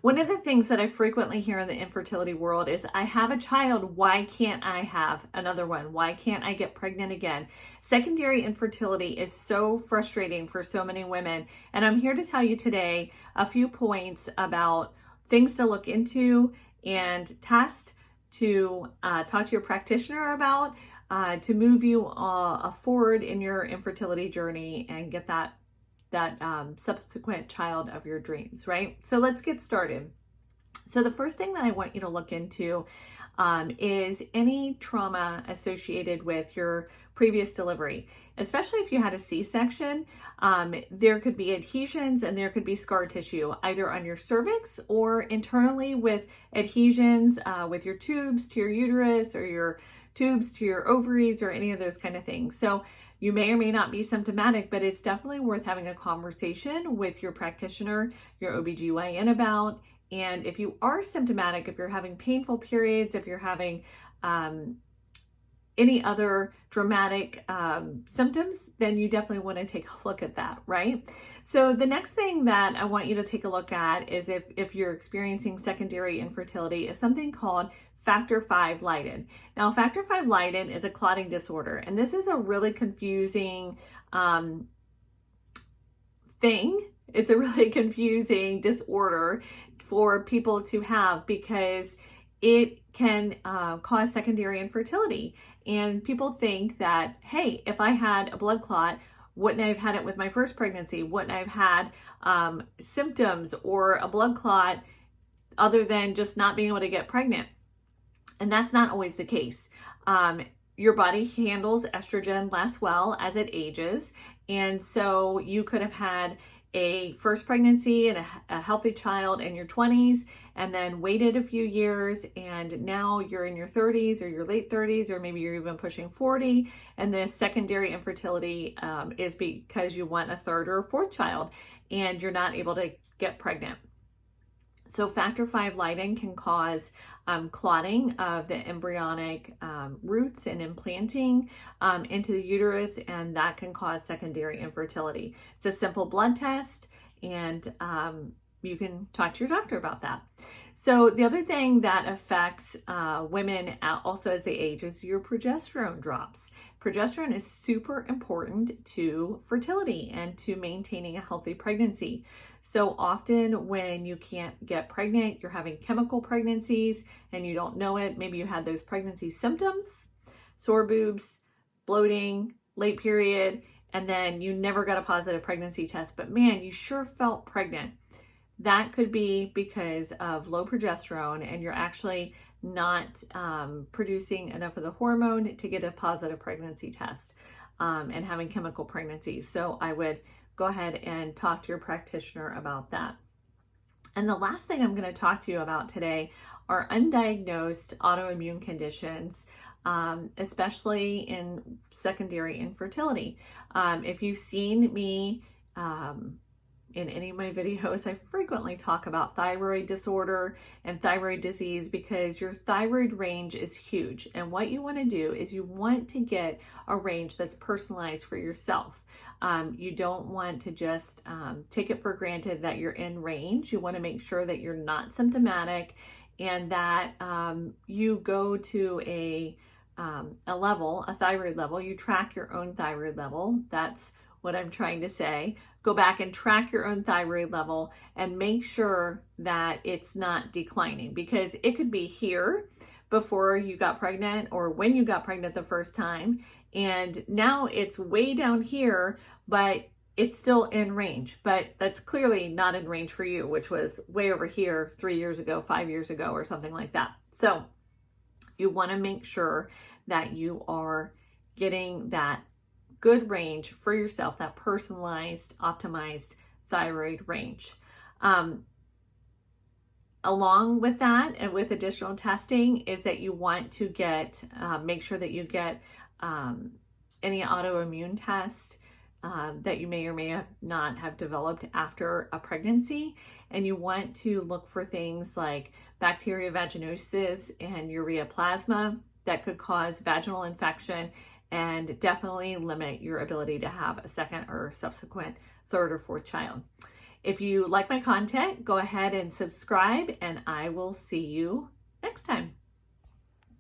One of the things that I frequently hear in the infertility world is, I have a child, why can't I have another one? Why can't I get pregnant again? Secondary infertility is so frustrating for so many women. And I'm here to tell you today a few points about things to look into and test, to talk to your practitioner about, to move you forward in your infertility journey and get that subsequent child of your dreams, right? So let's get started. So the first thing that I want you to look into is any trauma associated with your previous delivery, especially if you had a C-section. There could be adhesions and there could be scar tissue, either on your cervix or internally with adhesions with your tubes to your uterus or your tubes to your ovaries or any of those kind of things. So you may or may not be symptomatic, but it's definitely worth having a conversation with your practitioner, your OBGYN about. And if you are symptomatic, if you're having painful periods, if you're having any other dramatic symptoms, then you definitely want to take a look at that, right? So the next thing that I want you to take a look at is if you're experiencing secondary infertility, is something called Factor V Leiden. Now, Factor V Leiden is a clotting disorder, and this is a really confusing thing. It's a really confusing disorder for people to have because it can cause secondary infertility. And people think that, hey, if I had a blood clot, wouldn't I have had it with my first pregnancy? Wouldn't I have had symptoms or a blood clot other than just not being able to get pregnant? And that's not always the case. Your body handles estrogen less well as it ages. And so you could have had a first pregnancy and a healthy child in your 20s and then waited a few years, and now you're in your 30s or your late 30s, or maybe you're even pushing 40, and this secondary infertility is because you want a third or a fourth child and you're not able to get pregnant. So Factor V Leiden can cause clotting of the embryonic roots and implanting into the uterus, and that can cause secondary infertility. It's a simple blood test, and you can talk to your doctor about that. So the other thing that affects women also as they age is your progesterone drops. Progesterone is super important to fertility and to maintaining a healthy pregnancy. So often when you can't get pregnant, you're having chemical pregnancies and you don't know it. Maybe you had those pregnancy symptoms, sore boobs, bloating, late period, and then you never got a positive pregnancy test, but man, you sure felt pregnant. That could be because of low progesterone and you're actually not producing enough of the hormone to get a positive pregnancy test and having chemical pregnancies. So I would go ahead and talk to your practitioner about that. And the last thing I'm going to talk to you about today are undiagnosed autoimmune conditions, especially in secondary infertility. If you've seen me in any of my videos, I frequently talk about thyroid disorder and thyroid disease because your thyroid range is huge. And what you want to do is you want to get a range that's personalized for yourself. You don't want to just take it for granted that you're in range. You want to make sure that you're not symptomatic and that you go to a level, a thyroid level. You track your own thyroid level. That's what I'm trying to say. Go back and track your own thyroid level and make sure that it's not declining, because it could be here before you got pregnant or when you got pregnant the first time, and now it's way down here, but it's still in range, but that's clearly not in range for you, which was way over here 3 years ago, 5 years ago, or something like that. So you want to make sure that you are getting that good range for yourself, that personalized, optimized thyroid range. Along with that, and with additional testing, is that you want to get, make sure that you get any autoimmune test that you may or may not have developed after a pregnancy. And you want to look for things like bacteria vaginosis and ureaplasma that could cause vaginal infection and definitely limit your ability to have a second or subsequent third or fourth child. If you like my content, go ahead and subscribe, and I will see you next time.